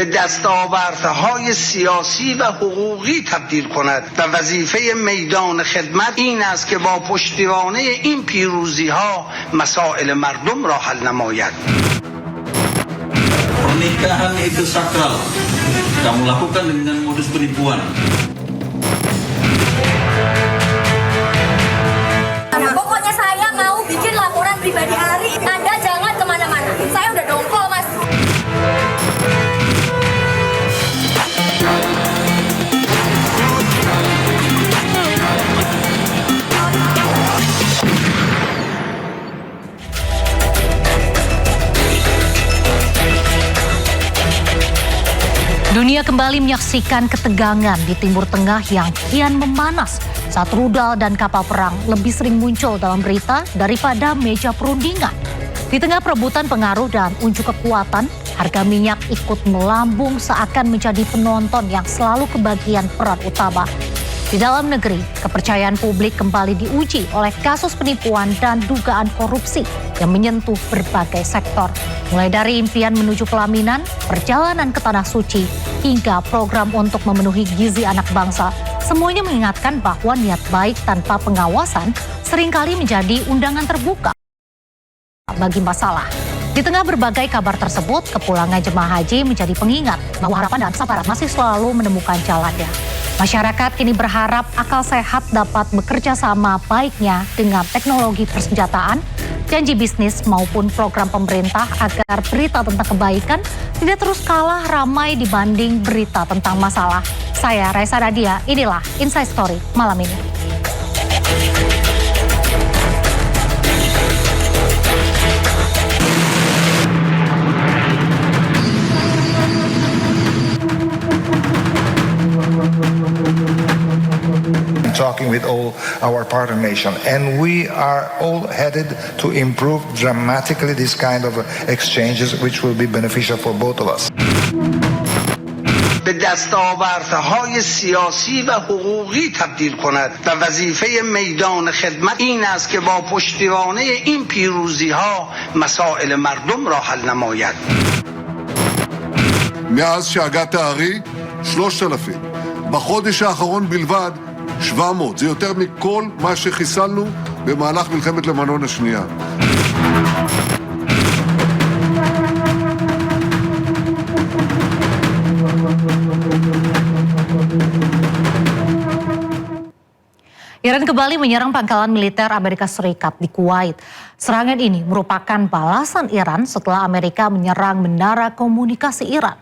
به دستاوردهای سیاسی و حقوقی تبدیل کند و وظیفه میدان خدمت این است که با پشتیبانی این پیروزی‌ها مسائل مردم را حل نماید. Pernikahan itu sakral. Kamu lakukan dengan modus penipuan. Pokoknya saya mau bikin laporan pribadi hari. Anda jangan kemana-mana. Saya udah dongkol, Mas. Dunia kembali menyaksikan ketegangan di Timur Tengah yang kian memanas saat rudal dan kapal perang lebih sering muncul dalam berita daripada meja perundingan. Di tengah perebutan pengaruh dan unjuk kekuatan, harga minyak ikut melambung seakan menjadi penonton yang selalu kebagian peran utama. Di dalam negeri, kepercayaan publik kembali diuji oleh kasus penipuan dan dugaan korupsi yang menyentuh berbagai sektor. Mulai dari impian menuju pelaminan, perjalanan ke Tanah Suci, hingga program untuk memenuhi gizi anak bangsa. Semuanya mengingatkan bahwa niat baik tanpa pengawasan seringkali menjadi undangan terbuka bagi masalah. Di tengah berbagai kabar tersebut, kepulangan jemaah haji menjadi pengingat bahwa harapan dan kesabaran masih selalu menemukan jalannya. Masyarakat kini berharap akal sehat dapat bekerja sama baiknya dengan teknologi persenjataan, janji bisnis maupun program pemerintah agar berita tentang kebaikan tidak terus kalah ramai dibanding berita tentang masalah. Saya Raisa Nadia, inilah Inside Story malam ini. Talking with all our partner nations, and we are all headed to improve dramatically this kind of exchanges, which will be beneficial for both of us. به دستاوردهای سیاسی و حقوقی تبدیل کند و وظیفه میدان خدمت این است که با پشتیبانی این پیروزی‌ها مسائل مردم را حل نماید. מאז שהגעת הארי 3,000, בחודש האחרון בלבד 700, זה יותר מכל מה שחיסלנו במהלך מלחמת לבנון השנייה. Iran kembali menyerang pangkalan militer Amerika Serikat di Kuwait. Serangan ini merupakan balasan Iran setelah Amerika menyerang menara komunikasi Iran.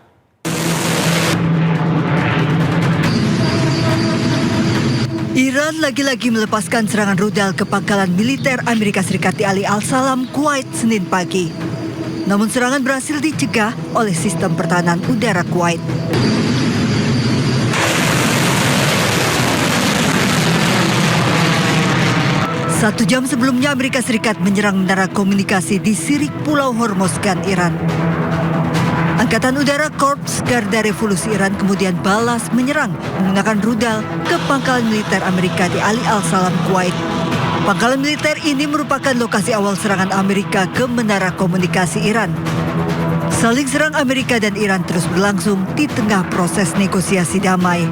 Iran lagi-lagi melepaskan serangan rudal ke pangkalan militer Amerika Serikat di Ali Al-Salam, Kuwait, Senin pagi. Namun serangan berhasil dicegah oleh sistem pertahanan udara Kuwait. Satu jam sebelumnya Amerika Serikat menyerang menara komunikasi di Sirik Pulau Hormozgan, Iran. Angkatan Udara Korps Garda Revolusi Iran kemudian balas menyerang menggunakan rudal ke pangkalan militer Amerika di Ali Al-Salam, Kuwait. Pangkalan militer ini merupakan lokasi awal serangan Amerika ke menara komunikasi Iran. Saling serang Amerika dan Iran terus berlangsung di tengah proses negosiasi damai.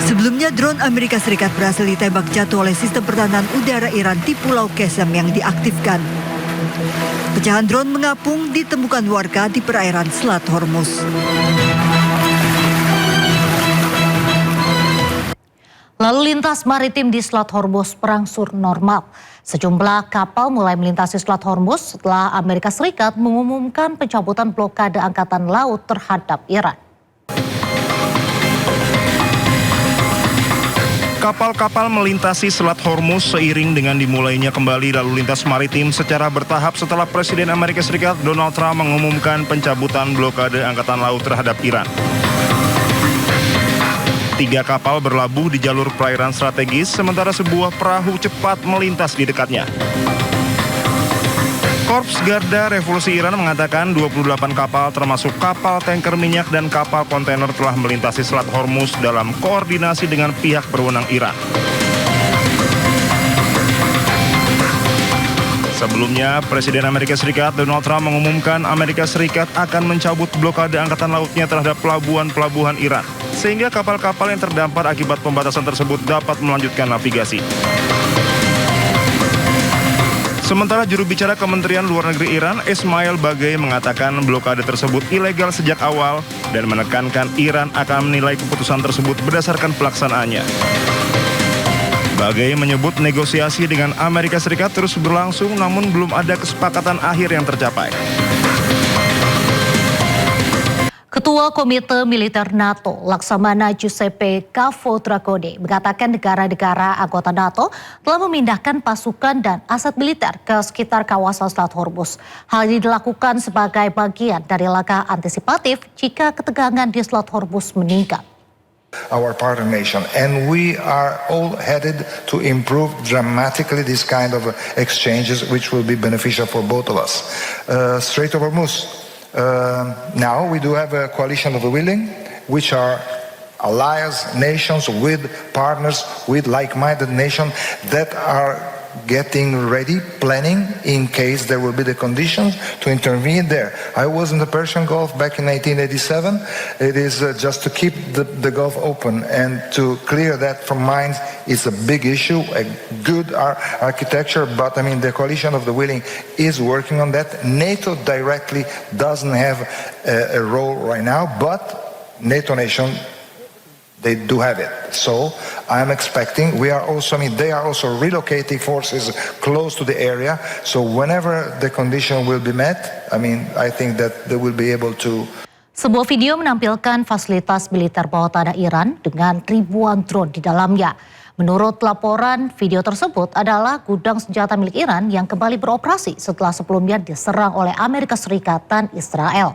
Sebelumnya drone Amerika Serikat berhasil ditembak jatuh oleh sistem pertahanan udara Iran di Pulau Qesem yang diaktifkan. Pecahan drone mengapung ditemukan warga di perairan Selat Hormuz. Lalu lintas maritim di Selat Hormuz berangsur normal. Sejumlah kapal mulai melintasi Selat Hormuz setelah Amerika Serikat mengumumkan pencabutan blokade angkatan laut terhadap Iran. Kapal-kapal melintasi Selat Hormuz seiring dengan dimulainya kembali lalu lintas maritim secara bertahap setelah Presiden Amerika Serikat Donald Trump mengumumkan pencabutan blokade angkatan laut terhadap Iran. 3 kapal berlabuh di jalur perairan strategis, sementara sebuah perahu cepat melintas di dekatnya. Korps Garda Revolusi Iran mengatakan 28 kapal termasuk kapal tanker minyak dan kapal kontainer telah melintasi Selat Hormuz dalam koordinasi dengan pihak berwenang Iran. Sebelumnya, Presiden Amerika Serikat Donald Trump mengumumkan Amerika Serikat akan mencabut blokade angkatan lautnya terhadap pelabuhan-pelabuhan Iran, sehingga kapal-kapal yang terdampar akibat pembatasan tersebut dapat melanjutkan navigasi. Sementara juru bicara Kementerian Luar Negeri Iran, Ismail Bagei, mengatakan blokade tersebut ilegal sejak awal dan menekankan Iran akan menilai keputusan tersebut berdasarkan pelaksanaannya. Bagei menyebut negosiasi dengan Amerika Serikat terus berlangsung namun belum ada kesepakatan akhir yang tercapai. Ketua Komite Militer NATO, Laksamana Giuseppe Cavotracone, mengatakan negara-negara anggota NATO telah memindahkan pasukan dan aset militer ke sekitar kawasan Selat Hormuz. Hal ini dilakukan sebagai bagian dari langkah antisipatif jika ketegangan di Selat Hormuz meningkat. Our partner nation, and we are all headed to improve dramatically this kind of exchanges, which will be beneficial for both of us. Strait of Hormuz. Now we do have a coalition of the willing, which are allies, nations with partners, with like-minded nations that are getting ready, planning in case there will be the conditions to intervene there. I was in the Persian Gulf back in 1987. It is just to keep the Gulf open and to clear that from minds is a big issue, a good architecture, but I mean the coalition of the willing is working on that. NATO directly doesn't have a role right now, but NATO nation, they do have it. So I'm expecting, they are also relocating forces close to the area. So whenever the condition will be met, I think that they will be able to. Sebuah video menampilkan fasilitas militer bawah tanah Iran dengan ribuan drone di dalamnya. Menurut laporan, video tersebut adalah gudang senjata milik Iran yang kembali beroperasi setelah sebelumnya diserang oleh Amerika Serikat dan Israel.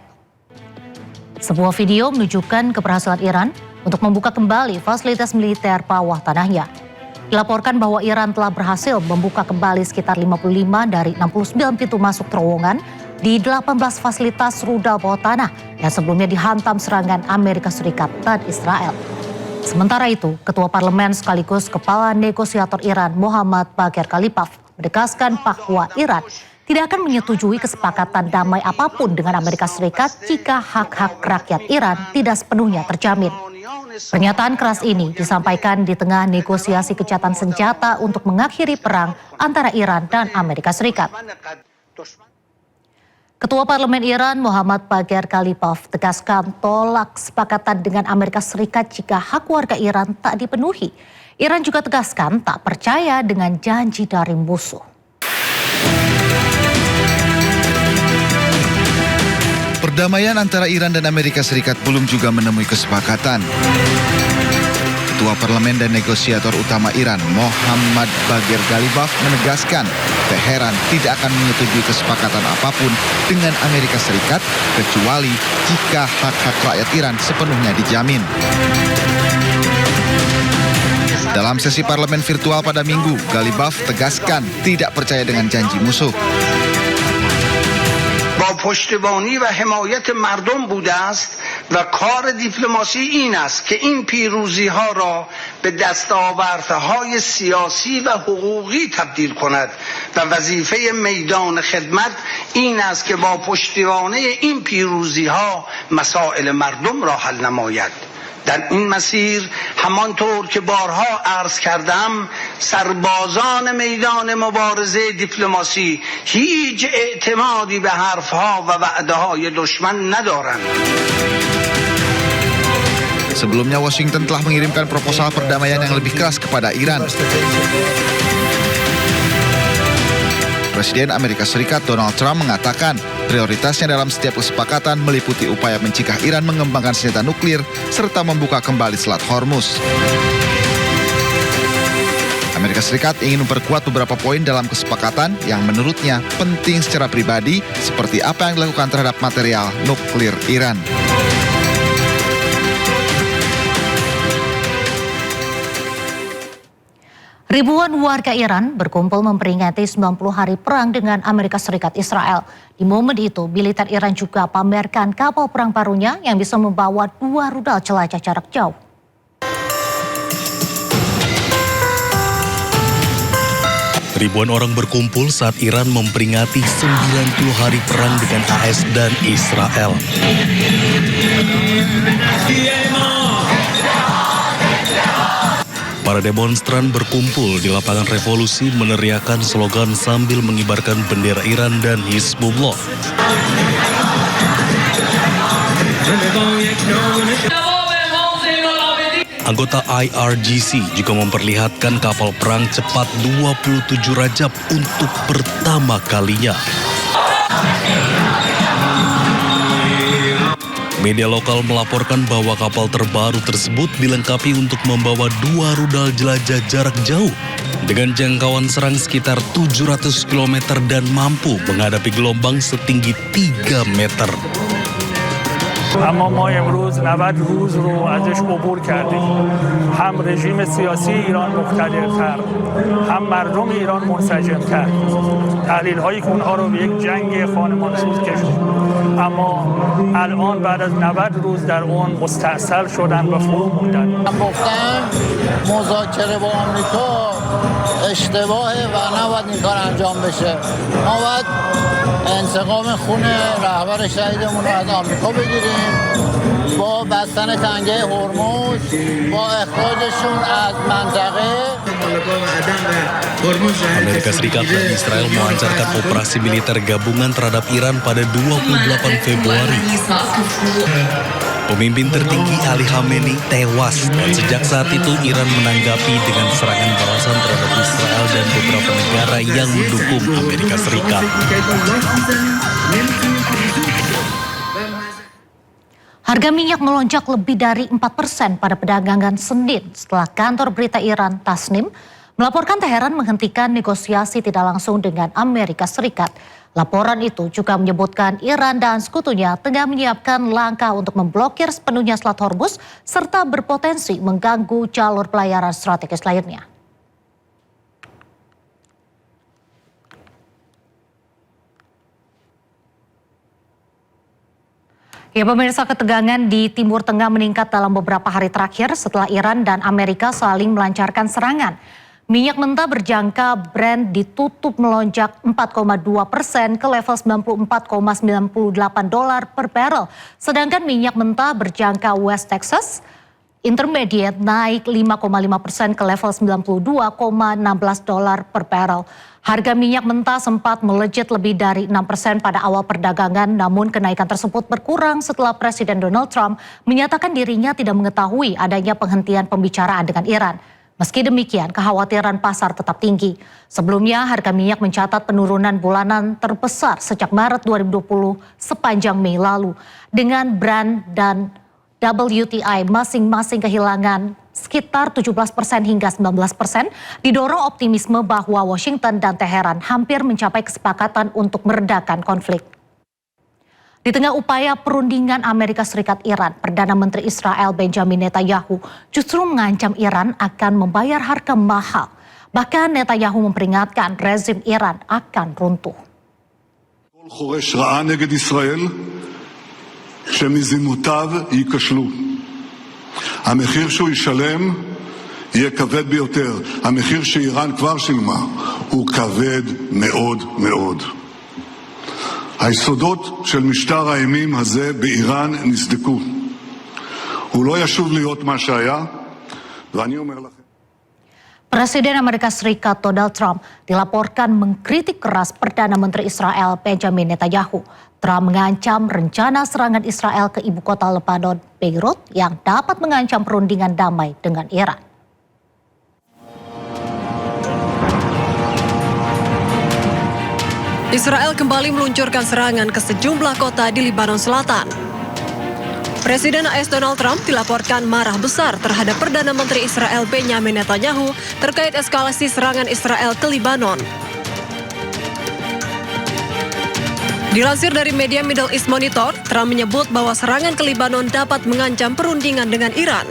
Sebuah video menunjukkan keberhasilan Iran untuk membuka kembali fasilitas militer bawah tanahnya. Dilaporkan bahwa Iran telah berhasil membuka kembali sekitar 55 dari 69 pintu masuk terowongan di 18 fasilitas rudal bawah tanah yang sebelumnya dihantam serangan Amerika Serikat dan Israel. Sementara itu, Ketua Parlemen sekaligus Kepala Negosiator Iran Mohammad Bagher Ghalibaf menegaskan bahwa Iran tidak akan menyetujui kesepakatan damai apapun dengan Amerika Serikat jika hak-hak rakyat Iran tidak sepenuhnya terjamin. Pernyataan keras ini disampaikan di tengah negosiasi gencatan senjata untuk mengakhiri perang antara Iran dan Amerika Serikat. Ketua Parlemen Iran Mohammad Bagher Ghalibaf tegaskan tolak kesepakatan dengan Amerika Serikat jika hak warga Iran tak dipenuhi. Iran juga tegaskan tak percaya dengan janji dari musuh. Perdamaian antara Iran dan Amerika Serikat belum juga menemui kesepakatan. Ketua Parlemen dan Negosiator Utama Iran, Mohammad Bagher Ghalibaf, menegaskan Teheran tidak akan menyetujui kesepakatan apapun dengan Amerika Serikat kecuali jika hak-hak rakyat Iran sepenuhnya dijamin. Dalam sesi parlemen virtual pada Minggu, Ghalibaf tegaskan tidak percaya dengan janji musuh. با پشتیبانی و حمایت مردم بوده است و کار دیپلماسی این است که این پیروزی ها را به دستاوردهای سیاسی و حقوقی تبدیل کند و وظیفه میدان خدمت این است که با پشتیبانی این پیروزی ها مسائل مردم را حل نماید. در این مسیر همانطور که بارها عرض کردم سربازان میدان مبارزه دیپلماسی هیچ اعتمادی به حرفها و وعده‌های دشمن ندارند. Sebelumnya Washington telah mengirimkan proposal perdamaian yang lebih keras kepada Iran. Presiden Amerika Serikat Donald Trump mengatakan prioritasnya dalam setiap kesepakatan meliputi upaya mencegah Iran mengembangkan senjata nuklir serta membuka kembali Selat Hormuz. Amerika Serikat ingin memperkuat beberapa poin dalam kesepakatan yang menurutnya penting secara pribadi, seperti apa yang dilakukan terhadap material nuklir Iran. Ribuan warga Iran berkumpul memperingati 90 hari perang dengan Amerika Serikat Israel. Di momen itu, militer Iran juga pamerkan kapal perang barunya yang bisa membawa 2 rudal jelajah jarak jauh. Ribuan orang berkumpul saat Iran memperingati 90 hari perang dengan AS dan Israel. Para demonstran berkumpul di lapangan Revolusi meneriakkan slogan sambil mengibarkan bendera Iran dan Hizbullah. Anggota IRGC juga memperlihatkan kapal perang cepat 27 Rajab untuk pertama kalinya. Media lokal melaporkan bahwa kapal terbaru tersebut dilengkapi untuk membawa 2 rudal jelajah jarak jauh dengan jangkauan serang sekitar 700 km dan mampu menghadapi gelombang setinggi 3 meter. اما ما امروز 90 روز رو ازش عبور کردیم. هم رژیم سیاسی ایران مقتدرتر، هم مردم ایران منسجمتر. تحلیل‌هایی که اونها رو به یک جنگ خانمانسوز کشوند. اما الان بعد از 90 روز در اون مستاصل شدن و فرو موندن. گفتن مذاکره با آمریکا اشتباهه و نباید این کار انجام بشه. ما باید انتقام خون رهبر شهیدمون رو از آمریکا بگیریم با بستن تنگه هرمز، با اخراجشون از منطقه. Amerika Serikat dan Israel melancarkan operasi militer gabungan terhadap Iran pada 28 Februari. Pemimpin tertinggi Ali Khamenei tewas dan sejak saat itu Iran menanggapi dengan serangan balasan terhadap Israel dan beberapa negara yang mendukung Amerika Serikat. Harga minyak melonjak lebih dari 4% pada perdagangan Senin setelah kantor berita Iran Tasnim melaporkan Teheran menghentikan negosiasi tidak langsung dengan Amerika Serikat. Laporan itu juga menyebutkan Iran dan sekutunya tengah menyiapkan langkah untuk memblokir sepenuhnya Selat Hormuz serta berpotensi mengganggu jalur pelayaran strategis lainnya. Ya pemirsa, ketegangan di Timur Tengah meningkat dalam beberapa hari terakhir setelah Iran dan Amerika saling melancarkan serangan. Minyak mentah berjangka Brent ditutup melonjak 4,2% ke level $94,98 per barrel. Sedangkan minyak mentah berjangka West Texas Intermediate naik 5,5% ke level $92,16 per barrel. Harga minyak mentah sempat melejit lebih dari 6% pada awal perdagangan, namun kenaikan tersebut berkurang setelah Presiden Donald Trump menyatakan dirinya tidak mengetahui adanya penghentian pembicaraan dengan Iran. Meski demikian, kekhawatiran pasar tetap tinggi. Sebelumnya, harga minyak mencatat penurunan bulanan terbesar sejak Maret 2020 sepanjang Mei lalu, dengan Brent dan WTI masing-masing kehilangan sekitar 17% hingga 19%, didorong optimisme bahwa Washington dan Teheran hampir mencapai kesepakatan untuk meredakan konflik. Di tengah upaya perundingan Amerika Serikat Iran, Perdana Menteri Israel Benjamin Netanyahu justru mengancam Iran akan membayar harga mahal. Bahkan Netanyahu memperingatkan rezim Iran akan runtuh. שמזימותיו ייכשלו. המחיר שהוא ישלם יהיה כבד ביותר. המחיר שאיראן כבר שילמה הוא כבד מאוד מאוד. היסודות של משטר האימים הזה באיראן נסדקו. הוא לא ישוב להיות מה שהיה, ואני אומר לכם. Presiden Amerika Serikat Donald Trump dilaporkan mengkritik keras Perdana Menteri Israel Benjamin Netanyahu. Trump mengancam rencana serangan Israel ke ibu kota Lebanon, Beirut, yang dapat mengancam perundingan damai dengan Iran. Israel kembali meluncurkan serangan ke sejumlah kota di Lebanon Selatan. Presiden AS Donald Trump dilaporkan marah besar terhadap Perdana Menteri Israel Benjamin Netanyahu terkait eskalasi serangan Israel ke Lebanon. Dilansir dari media Middle East Monitor, Trump menyebut bahwa serangan ke Lebanon dapat mengancam perundingan dengan Iran.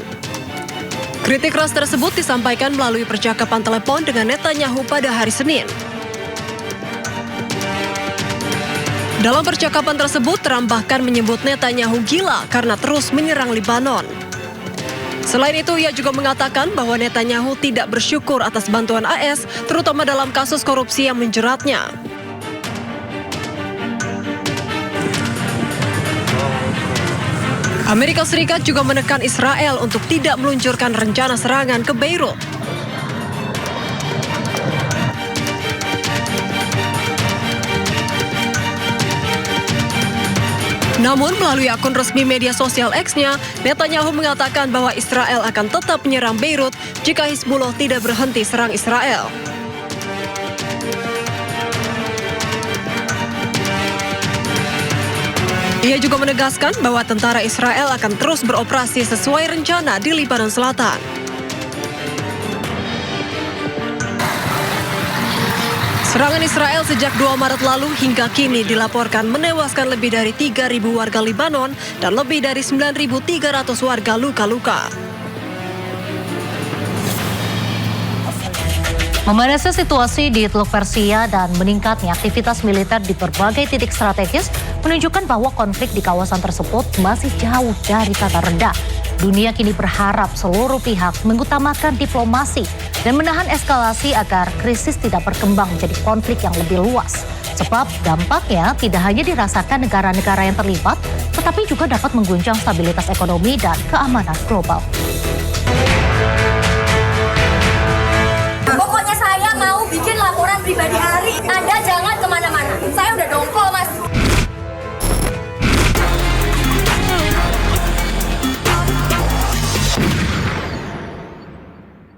Kritik keras tersebut disampaikan melalui percakapan telepon dengan Netanyahu pada hari Senin. Dalam percakapan tersebut, Trump bahkan menyebut Netanyahu gila karena terus menyerang Lebanon. Selain itu, ia juga mengatakan bahwa Netanyahu tidak bersyukur atas bantuan AS, terutama dalam kasus korupsi yang menjeratnya. Amerika Serikat juga menekan Israel untuk tidak meluncurkan rencana serangan ke Beirut. Namun melalui akun resmi media sosial X-nya, Netanyahu mengatakan bahwa Israel akan tetap menyerang Beirut jika Hizbullah tidak berhenti serang Israel. Ia juga menegaskan bahwa tentara Israel akan terus beroperasi sesuai rencana di Lebanon Selatan. Serangan Israel sejak 2 Maret lalu hingga kini dilaporkan menewaskan lebih dari 3.000 warga Lebanon dan lebih dari 9.300 warga luka-luka. Memanasnya situasi di Teluk Persia dan meningkatnya aktivitas militer di berbagai titik strategis menunjukkan bahwa konflik di kawasan tersebut masih jauh dari kata reda. Dunia kini berharap seluruh pihak mengutamakan diplomasi dan menahan eskalasi agar krisis tidak berkembang menjadi konflik yang lebih luas. Sebab dampaknya tidak hanya dirasakan negara-negara yang terlibat, tetapi juga dapat mengguncang stabilitas ekonomi dan keamanan global. Pokoknya saya mau bikin laporan pribadi hari. Anda jangan